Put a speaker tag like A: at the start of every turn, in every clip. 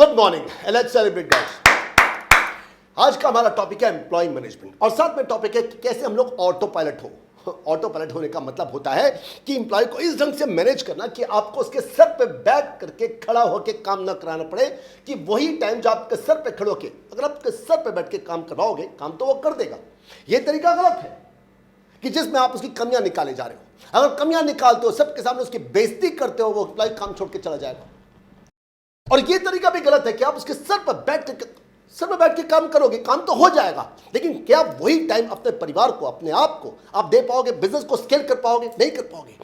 A: Good morning, let's celebrate guys. आज का हमारा टॉपिक है एम्प्लॉय मैनेजमेंट और साथ में टॉपिक है कि कैसे हम लोग ऑटो पायलट हो। ऑटो पायलट होने का मतलब होता है कि एम्प्लॉय को इस ढंग से मैनेज करना कि आपको उसके सर पे बैठ करके खड़ा होकर काम ना कराना पड़े, कि वही टाइम जो आपके सर पे खड़े होके अगर आपके सर पे बैठ के काम करवाओगे काम तो वो कर देगा। ये तरीका गलत है कि जिसमें आप उसकी कमियां निकाले जा रहे हो। अगर कमियां निकालते हो, सबके सामने उसकी बेइज्जती करते हो, वो एम्प्लॉय काम छोड़ के चला जाएगा। और ये तरीका भी गलत है कि आप उसके सर पर बैठ के काम करोगे, काम तो हो जाएगा, लेकिन क्या वही टाइम अपने परिवार को, अपने आप को आप दे पाओगे, बिजनेस को स्केल कर पाओगे? नहीं कर पाओगे।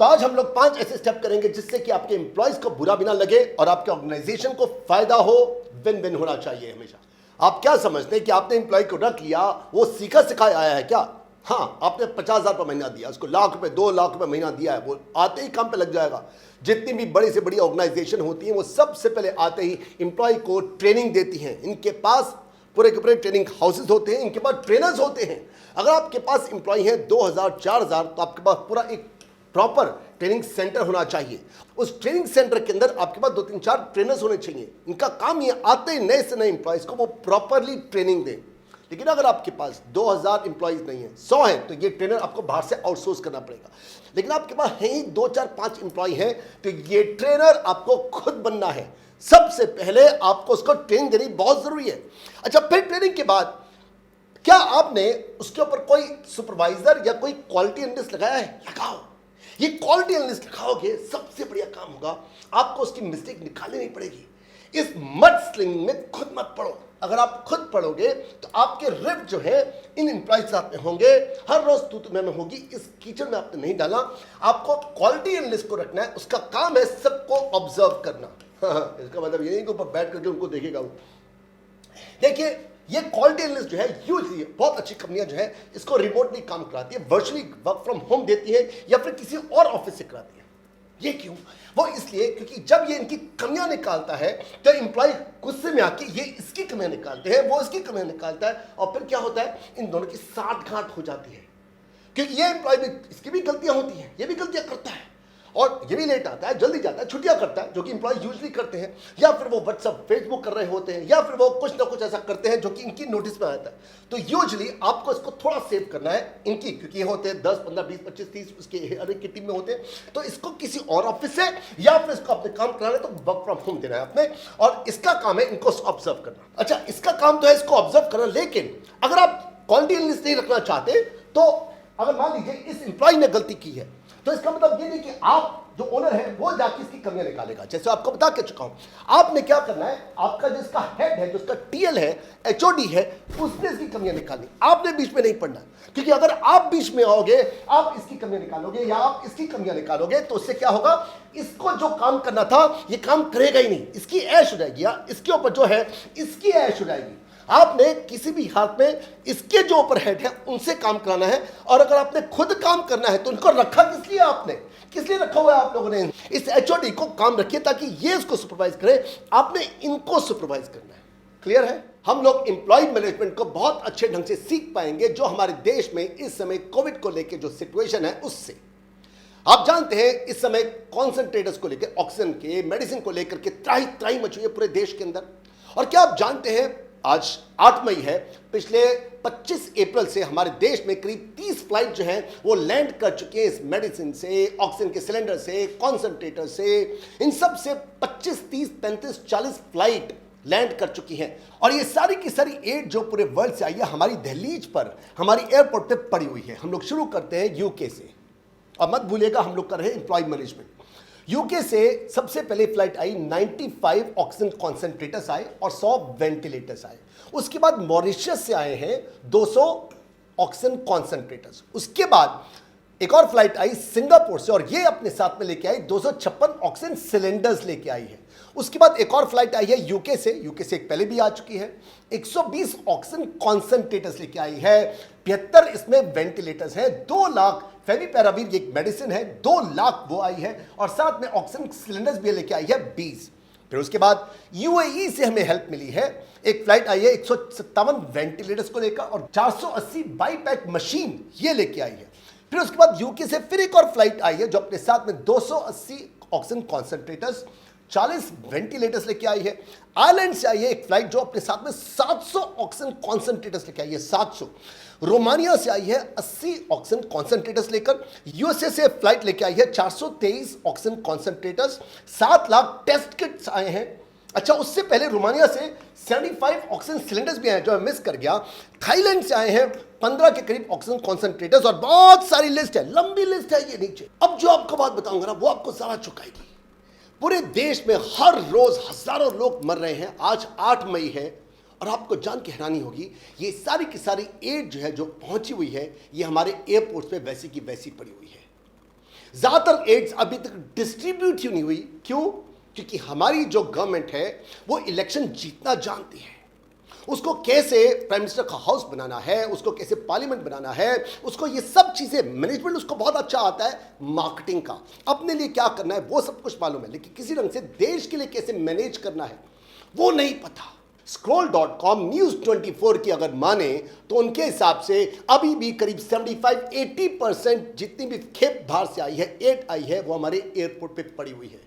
A: तो आज हम लोग 5 ऐसे स्टेप करेंगे जिससे कि आपके एम्प्लॉयज को बुरा भी ना लगे और आपके ऑर्गेनाइजेशन को फायदा हो। विन विन होना चाहिए हमेशा। आप क्या समझते हैं कि आपने एम्प्लॉय को रख लिया, वो सीखा सिखाया आया है क्या? हाँ, आपने 50,000 रुपये महीना दिया, उसको लाख रुपए 2 लाख रुपए महीना दिया है, वो आते ही काम पे लग जाएगा। जितनी भी बड़ी से बड़ी ऑर्गेनाइजेशन होती है वो सबसे पहले आते ही एम्प्लॉय को ट्रेनिंग देती हैं। इनके पास पूरे के पूरे ट्रेनिंग हाउसेज होते हैं, इनके पास ट्रेनर्स होते हैं। अगर आपके पास एम्प्लॉय हैं 2,000 4,000 तो आपके पास पूरा एक प्रॉपर ट्रेनिंग सेंटर होना चाहिए। उस ट्रेनिंग सेंटर के अंदर आपके पास 2-3-4 ट्रेनर्स होने चाहिए। इनका काम ये आते ही नए से नए एम्प्लॉयज को वो प्रॉपरली ट्रेनिंग दें। लेकिन अगर आपके पास 2,000 एम्प्लॉयज नहीं है, 100 है, तो ये ट्रेनर आपको बाहर से आउटसोर्स करना पड़ेगा। लेकिन आपके पास है ही 2, 4, 5 एम्प्लॉय हैं, तो ये ट्रेनर आपको खुद बनना है। सबसे पहले आपको उसको ट्रेनिंग देनी बहुत जरूरी है। अच्छा, फिर ट्रेनिंग के बाद क्या आपने उसके ऊपर कोई सुपरवाइजर या कोई क्वालिटी एनालिस्ट लगाया है? लगाओ। ये क्वालिटी एनालिस्ट लगाओगे, सबसे बढ़िया काम होगा, आपको उसकी मिस्टेक निकालनी नहीं पड़ेगी। इस मड स्लिंग में खुद मत पड़ो। अगर आप खुद पढ़ोगे तो आपके रिव जो है इन एम्प्लॉयज साथ में होंगे, हर रोज तू तुम्हें में होगी। इस कीचड़ में आपने नहीं डाला। आपको क्वालिटी एनालिस्ट को रखना है, उसका काम है सबको ऑब्जर्व करना। इसका मतलब ये नहीं कि ऊपर बैठ करके उनको देखेगा वो। देखिए, ये क्वालिटी एनालिस्ट जो है यूजली बहुत अच्छी कंपनियां जो है इसको रिमोटली काम कराती है, वर्चुअली वर्क फ्रॉम होम देती है या फिर किसी और ऑफिस से कराती है। ये क्यों? वो इसलिए क्योंकि जब ये इनकी कमियां निकालता है तो एम्प्लॉय गुस्से में आके ये इसकी कमियां निकालते हैं, वो इसकी कमियां निकालता है, और फिर क्या होता है, इन दोनों की साठगांठ हो जाती है। क्योंकि ये एम्प्लॉय भी, इसकी भी गलतियां होती हैं, ये भी गलतियां करता है, और ये भी लेट आता है, जल्दी जाता है, छुट्टियां करता है, जो कि एम्प्लॉय यूजली करते हैं, या फिर वो व्हाट्सएप फेसबुक कर रहे होते हैं, या फिर वो कुछ ना कुछ ऐसा करते हैं जो कि इनकी नोटिस में आता है। तो यूजली आपको इसको थोड़ा सेव करना है इनकी, क्योंकि ये होते हैं 10, 15, 20, 25, 30 उसके हर एक की टीम में होते हैं। तो इसको किसी और ऑफिस से या फिर इसको अपने काम कराना है तो वर्क फ्रॉम होम देना है अपने, और इसका काम है इनको ऑब्जर्व करना। अच्छा, इसका काम तो है इसको ऑब्जर्व करना, लेकिन अगर आप क्वालिटी एनालिस्ट नहीं रखना चाहते तो अगर मान लीजिए इस एम्प्लॉय ने गलती की है, तो इसका मतलब ये नहीं कि आप जो ओनर है वो जाके इसकी कमियां निकालेगा। जैसे आपको बता के चुका हूं, आपने क्या करना है, आपका जो इसका हेड है, जो इसका टीएल है, एचओडी है, उसने इसकी कमियां निकालनी। आपने बीच में नहीं पड़ना, क्योंकि अगर आप बीच में आओगे, आप इसकी कमियां निकालोगे या आप इसकी कमियां निकालोगे, तो उससे क्या होगा, इसको जो काम करना था ये काम करेगा ही नहीं, इसकी ऐश हो जाएगी, या इसके ऊपर जो है इसकी ऐश हो जाएगी। आपने किसी भी हाथ में इसके जो ऊपर हेड है उनसे काम कराना है, और अगर आपने खुद काम करना है तो उनको रखा किस लिए, आपने किस लिए रखा हुआ है आप लोगों ने? इस एचओडी को काम रखिए ताकि ये इसको सुपरवाइज करे, आपने इनको सुपरवाइज करना है। क्लियर है? हम लोग एम्प्लॉय मैनेजमेंट को बहुत अच्छे ढंग से सीख पाएंगे जो हमारे देश में इस समय कोविड को लेकर जो सिचुएशन है उससे। आप जानते हैं इस समय कॉन्सेंट्रेटर्स को लेकर, ऑक्सीजन के, मेडिसिन को लेकर के त्राही त्राही मची है पूरे देश के अंदर। और क्या आप जानते हैं, आज 8 मई है, पिछले 25 अप्रैल से हमारे देश में करीब 30 फ्लाइट जो हैं वो लैंड कर चुके हैं इस मेडिसिन से, ऑक्सीजन के सिलेंडर से, कॉन्सेंट्रेटर से, इन सब से 25, 30, 35, 40 फ्लाइट लैंड कर चुकी हैं। और ये सारी की सारी एड जो पूरे वर्ल्ड से आई है हमारी दहलीज पर, हमारी एयरपोर्ट पे पड़ी हुई है। हम लोग शुरू करते हैं यूके से, और मत भूलिएगा हम लोग कर रहे हैं एम्प्लॉय मैनेजमेंट। यूके से सबसे पहले फ्लाइट आई, 95 ऑक्सीजन कॉन्सेंट्रेटर्स आए और 100 वेंटिलेटर्स आए। उसके बाद मॉरिशस से आए हैं 200 ऑक्सीजन कॉन्सेंट्रेटर्स। उसके बाद एक और फ्लाइट आई सिंगापुर से, और ये अपने साथ में लेके आई 256 ऑक्सीजन सिलेंडर्स लेके आई है। उसके बाद एक और फ्लाइट आई है यूके से एक पहले भी आ चुकी है, 120 ऑक्सीजन कॉन्सेंट्रेटर्स लेके आई है, 75 इसमें वेंटिलेटर्स हैं, 2 लाख फेविपिराविर एक मेडिसिन है, 2 लाख वो आई है, और साथ में ऑक्सीजन सिलेंडर्स भी लेके आई है 20। फिर उसके बाद यूएई से हमें हेल्प मिली है, एक फ्लाइट आई है 157 वेंटिलेटर्स को लेकर और 480 बाईपैक मशीन ये लेके आई है। फिर उसके बाद यूके से फिर एक और फ्लाइट आई है जो अपने साथ में 280 ऑक्सीजन कॉन्सेंट्रेटर्स, 40 वेंटिलेटर्स लेके आई है। आयरलैंड से आई है एक फ्लाइट जो अपने साथ में 700 ऑक्सीजन कॉन्सेंट्रेटर्स लेके आई है, 700। रोमानिया से आई है 80 ऑक्सीजन कॉन्सेंट्रेटर्स लेकर। यूएसए से फ्लाइट लेके आई है 423 oxygen concentrators. 7 lakh test kits आए हैं। अच्छा, उससे पहले रोमानिया से 75 ऑक्सीजन सिलेंडर्स भी आए जो मैं मिस कर गया। थाईलैंड से आए हैं 15 के करीब ऑक्सीजन कॉन्सेंट्रेटर्स, और बहुत सारी लिस्ट है, लंबी लिस्ट है ये नीचे। अब जो आपको बात बताऊंगा ना वो आपको जरा चुकाएगी। पूरे देश में हर रोज हजारों लोग मर रहे हैं। आज 8 मई है और आपको जान के हैरानी होगी, ये सारी की सारी एड जो है जो पहुंची हुई है ये हमारे एयरपोर्ट पे वैसी की वैसी पड़ी हुई है। ज्यादातर एड्स अभी तक डिस्ट्रीब्यूट ही नहीं हुई। क्यों? क्योंकि हमारी जो गवर्नमेंट है वो इलेक्शन जीतना जानती है। उसको कैसे प्राइम मिनिस्टर का हाउस बनाना है, उसको कैसे पार्लियामेंट बनाना है, उसको ये सब चीजें मैनेजमेंट उसको बहुत अच्छा आता है। मार्केटिंग का अपने लिए क्या करना है वो सब कुछ मालूम है, लेकिन किसी ढंग से देश के लिए कैसे मैनेज करना है वो नहीं पता। Scroll.com न्यूज 24 की अगर माने तो उनके हिसाब से अभी भी करीब 75-80% जितनी भी खेप बाहर से आई है, एड आई है, वो हमारे एयरपोर्ट पे पड़ी हुई है।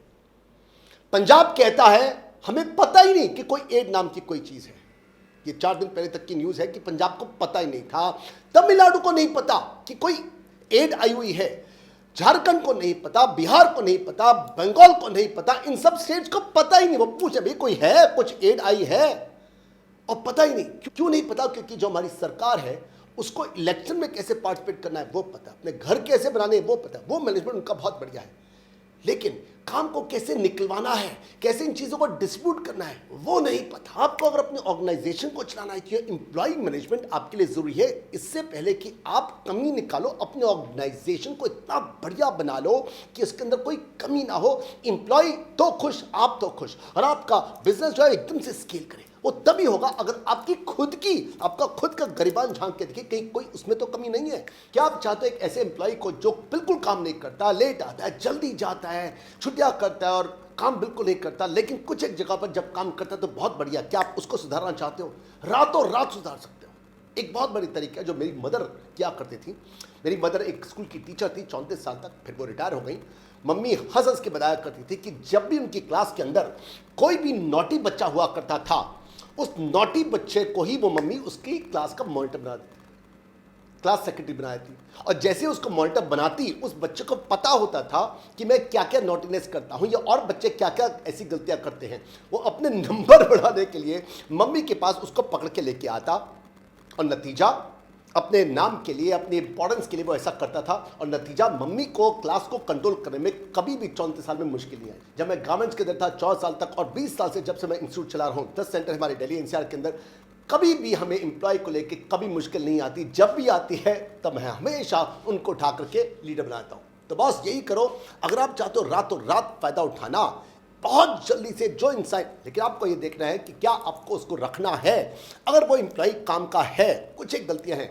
A: पंजाब कहता है हमें पता ही नहीं कि कोई एड नाम की कोई चीज है। ये 4 दिन पहले तक की न्यूज है कि पंजाब को पता ही नहीं था, तमिलनाडु को नहीं पता कि कोई एड आई हुई है, झारखंड को नहीं पता, बिहार को नहीं पता, बंगाल को नहीं पता, इन सब स्टेट्स को पता ही नहीं। वो पूछे भाई कोई है, कुछ एड आई है, और पता ही नहीं। क्यों नहीं पता? क्योंकि जो हमारी सरकार है उसको इलेक्शन में कैसे पार्टिसिपेट करना है वो पता, अपने घर कैसे बनाने हैं वो पता, वो मैनेजमेंट उनका बहुत बढ़िया है। लेकिन काम को कैसे निकलवाना है, कैसे इन चीजों को डिस्ट्रीब्यूट करना है वो नहीं पता। आपको अगर अपनी ऑर्गेनाइजेशन को चलाना है तो एम्प्लॉय मैनेजमेंट आपके लिए जरूरी है। इससे पहले कि आप कमी निकालो, अपने ऑर्गेनाइजेशन को इतना बढ़िया बना लो कि उसके अंदर कोई कमी ना हो। एम्प्लॉय तो खुश, आप तो खुश, और आपका बिजनेस जो है एकदम से स्केल करे। वो तभी होगा अगर आपकी आपका खुद का गरिबान झांक के देखिए कहीं कोई उसमें तो कमी नहीं है। क्या आप चाहते हो एक ऐसे एम्प्लॉय को जो बिल्कुल काम नहीं करता, लेट आता है, जल्दी जाता है, छुट्टियां करता है और काम बिल्कुल नहीं करता, लेकिन कुछ एक जगह पर जब काम करता है तो बहुत बढ़िया, क्या आप उसको सुधारना चाहते हो? रातों रात सुधार सकते हो। एक बहुत बड़ी तरीका है जो मेरी मदर क्या करती थी। मेरी मदर एक स्कूल की टीचर थी 34 साल तक, फिर वो रिटायर हो गई। मम्मी हंस हंस के बताया करती थी कि जब भी उनकी क्लास के अंदर कोई भी नॉटी बच्चा हुआ करता था, उस नॉटी बच्चे को ही वो मम्मी उसकी क्लास का मॉनिटर बना देती, क्लास सेक्रेटरी बनाई थी। और जैसे उसको मॉनिटर बनाती, उस बच्चे को पता होता था कि मैं क्या क्या नॉटीनेस करता हूं या और बच्चे क्या क्या ऐसी गलतियां करते हैं। वो अपने नंबर बढ़ाने के लिए मम्मी के पास उसको पकड़ के लेके आता, और नतीजा अपने नाम के लिए, अपने इंपॉर्टेंस के लिए वो ऐसा करता था, और नतीजा मम्मी को क्लास को कंट्रोल करने में कभी भी 34 साल में मुश्किल नहीं आई। जब मैं गारमेंट्स के अंदर था 14 साल तक, और 20 साल से जब से मैं इंस्टीट्यूट चला रहा हूँ, 10 सेंटर हमारे दिल्ली एनसीआर के अंदर, कभी भी हमें एम्प्लॉय को लेकर कभी मुश्किल नहीं आती। जब भी आती है तब मैं हमेशा उनको उठा करके लीडर बनाता हूँ। तो बस यही करो, अगर आप चाहते हो रातों रात फायदा उठाना बहुत जल्दी से जो इंसान, लेकिन आपको ये देखना है कि क्या आपको उसको रखना है। अगर वो एम्प्लॉय काम का है, कुछ एक गलतियां हैं,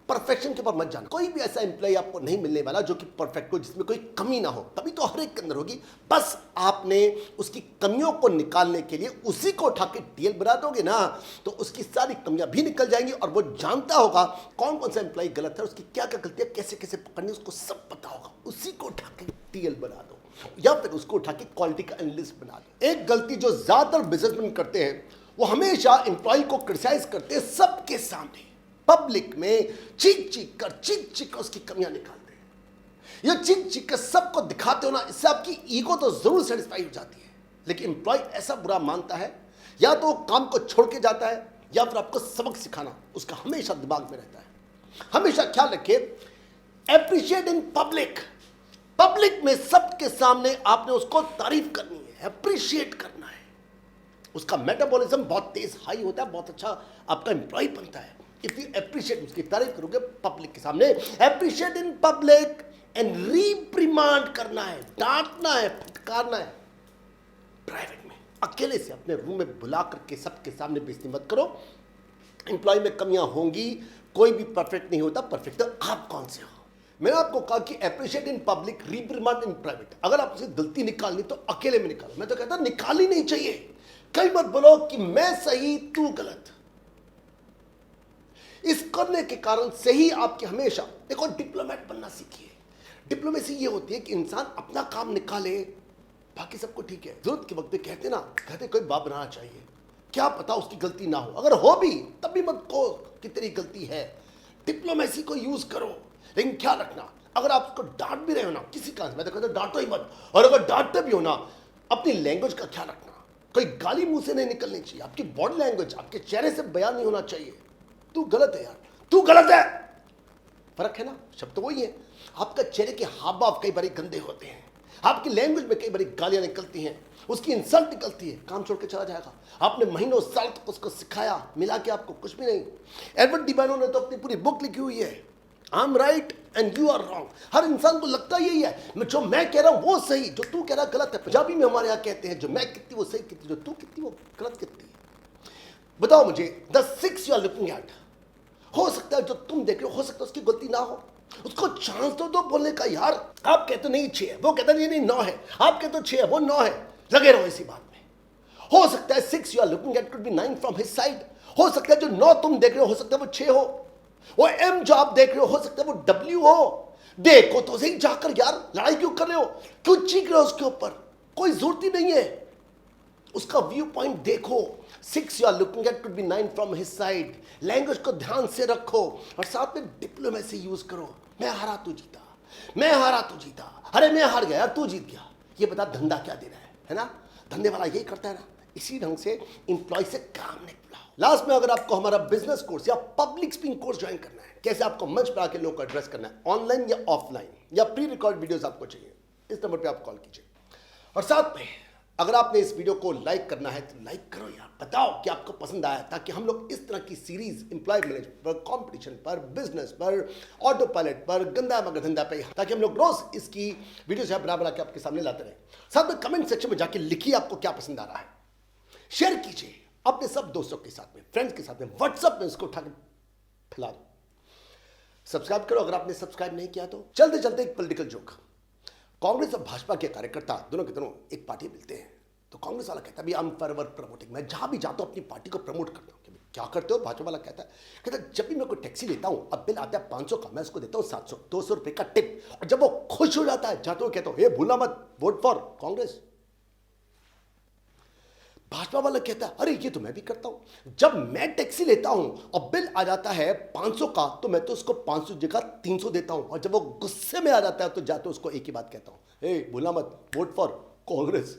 A: परफेक्शन के ऊपर मत जाना। कोई भी ऐसा एम्प्लॉय आपको नहीं मिलने वाला जो कि परफेक्ट हो, जिसमें कोई कमी ना हो, तभी तो हर एक के अंदर होगी। बस आपने उसकी कमियों को निकालने के लिए उसी को उठा के टीएल बना दोगे ना, तो उसकी सारी कमियां भी निकल जाएंगी, और वो जानता होगा कौन कौन सा एम्प्लॉय गलत है, उसकी क्या क्या गलतियां कैसे कैसे पकड़नी, उसको सब पता होगा। उसी को उठा के टीएल बना दो, या फिर उसको उठा के क्वालिटी का एनालिस्ट बना दो। एक गलती जो ज्यादातर बिजनेसमैन करते हैं, वो हमेशा एम्प्लॉय को क्रिटिसाइज करते हैं सबके सामने, पब्लिक में चीख चीख कर उसकी कमियां निकालते हैं। ये चीख कर सबको दिखाते हो ना, इससे आपकी ईगो तो जरूर सेटिस्फाई हो जाती है, लेकिन एम्प्लॉय ऐसा बुरा मानता है, या तो काम को छोड़ के जाता है, या फिर आपको सबक सिखाना उसका हमेशा दिमाग में रहता है। हमेशा ख्याल रखिए, एप्रिशिएट इन पब्लिक। पब्लिक में सबके सामने आपने उसको तारीफ करनी है, एप्रिशिएट करना है। उसका मेटाबॉलिज्म बहुत तेज हाई होता है, बहुत अच्छा आपका एम्प्लॉय बनता है। इफ यू एप्रिशिएट, उसकी तारीफ करोगे पब्लिक के सामने। एप्रिशिएट इन पब्लिक एंड रिप्रिमांड करना है, डांटना है, फटकारना है। प्राइवेट में अकेले से अपने रूम में बुला करके सबके सामने बेइज्जती मत करो। एम्प्लॉय में कमियां होंगी, कोई भी परफेक्ट नहीं होता, परफेक्ट तो आप कौन से हो। मैंने आपको कहा कि appreciate in public, reprimand in private. अगर आप उसे गलती निकालनी तो अकेले में निकालो। मैं तो कहता निकालनी नहीं चाहिए। कई मत बोलो कि मैं सही तू गलत। इस करने के कारण से ही आपके हमेशा देखो, डिप्लोमेट बनना सीखिए। डिप्लोमेसी ये होती है कि इंसान अपना काम निकाले बाकी सबको ठीक है। जरूरत के वक्त पे कहते ना, कहते कोई बाप बनाना चाहिए, क्या पता उसकी गलती ना हो, अगर हो भी तब भी मत कहो कि तेरी गलती है। डिप्लोमेसी को यूज करो, लेकिन ख्याल रखना अगर आप उसको डांट भी रहे हो ना किसी कारण से, मैं तो कहता हूं डांटो ही मत, और अगर डांटते भी हो ना अपनी लैंग्वेज का ख्याल रखना, कोई गाली मुंह से नहीं निकलनी चाहिए, आपकी बॉडी लैंग्वेज आपके चेहरे से बयान नहीं होना चाहिए, तू गलत है यार, तू गलत है। फर्क है ना, शब्द तो वही है। आपका चेहरे के हाव भाव कई बार गंदे होते हैं, आपकी लैंग्वेज में कई बार गालियां निकलती हैं, उसकी इंसल्ट निकलती है, काम छोड़ के चला जाएगा। आपने महीनों साल तक उसको सिखाया, मिला के आपको कुछ भी नहीं। एडवर्ड डिबानो ने तो अपनी पूरी बुक लिखी हुई है, I am right and you are wrong. हर इंसान को लगता यही है, जो मैं कह रहा हूं वो सही, जो तू कह रहा गलत है। पंजाबी में हमारे यहाँ कहते हैं, जो मैं कितनी वो सही कितनी, जो तू कितनी वो गलत कितनी। बताओ मुझे, the six you are looking at, हो सकता है जो तुम देख रहे हो सकता है उसकी गलती ना हो, उसको चांस तो बोलने का यार। आप कहते नहीं 6 है, वो कहता नहीं 9 है, आप कहते 6 है, वो 9 है, लगे रहो इसी बात में। हो सकता है 6 you are looking at could be 9 from his side, हो सकता है जो 9 तुम देख रहे हो सकता है वो 6 हो, वो M जो आप देख रहे हो सकता है वो W हो। देखो तो सही जाकर यार, लड़ाई क्यों कर रहे हो, क्यों चीख रहे हो उसके ऊपर, कोई जरूरत ही नहीं है। उसका व्यू पॉइंट देखो, 6 you are looking at could be 9 from his side. Language को ध्यान से रखो और साथ में डिप्लोमेसी यूज करो। मैं हारा तू जीता, मैं हारा तू जीता, अरे मैं हार गया यार तू जीत गया, ये बता धंधा क्या दे रहा है ना। धंधे वाला यही करता है ना, इसी ढंग से इंप्लॉय से काम निकलाओ। लास्ट में अगर आपको हमारा बिजनेस कोर्स या पब्लिक स्पीकिंग कोर्स ज्वाइन करना है, कैसे आपको मंच पर आके लोगों को एड्रेस करना है, ऑनलाइन या ऑफलाइन या प्री रिकॉर्ड वीडियोस आपको चाहिए, इस नंबर पे आप कॉल कीजिए। और साथ में अगर आपने इस वीडियो को लाइक करना है तो लाइक करो यार, बताओ कि आपको पसंद आया, ताकि हम लोग इस तरह की सीरीज एम्प्लॉय मैनेजमेंट पर, कंपटीशन पर, बिजनेस पर, ऑटो पायलट पर, गंदा मगर धंधा पे, ताकि हम लोग रोज इसकी वीडियो है बना के आपके सामने लाते रहे। साथ में कमेंट सेक्शन में जाके लिखिए आपको क्या पसंद आ रहा है, शेयर कीजिए अपने सब दोस्तों के साथ में, फ्रेंड्स के साथ में, व्हाट्सएप में इसको उठा के फैला दो। सब्सक्राइब करो अगर आपने सब्सक्राइब नहीं किया तो। चलते चलते एक पॉलिटिकल जोक, कांग्रेस और भाजपा के कार्यकर्ता दोनों के दोनों एक पार्टी मिलते हैं, तो कांग्रेस वाला कहता है आई एम फॉरएवर प्रमोटिंग, मैं जहां भी जाता हूं अपनी पार्टी को प्रमोट करता हूं। क्या करते हो? भाजपा वाला कहता है जब भी मैं कोई टैक्सी लेता हूं, अब बिल आता है 500 का, मैं उसको देता हूं 700, 200 रुपए का टिप, और जब वो खुश हो जाता है जाते हुए कहता हूं हे भूलना मत वोट फॉर कांग्रेस। भाजपा वाला कहता है अरे ये तो मैं भी करता हूं, जब मैं टैक्सी लेता हूं और बिल आ जाता है 500 का, तो मैं तो उसको 500 जगह 300 देता हूं, और जब वो गुस्से में आ जाता है तो जाते उसको एक ही बात कहता हूं, हे भूलना मत वोट फॉर कांग्रेस।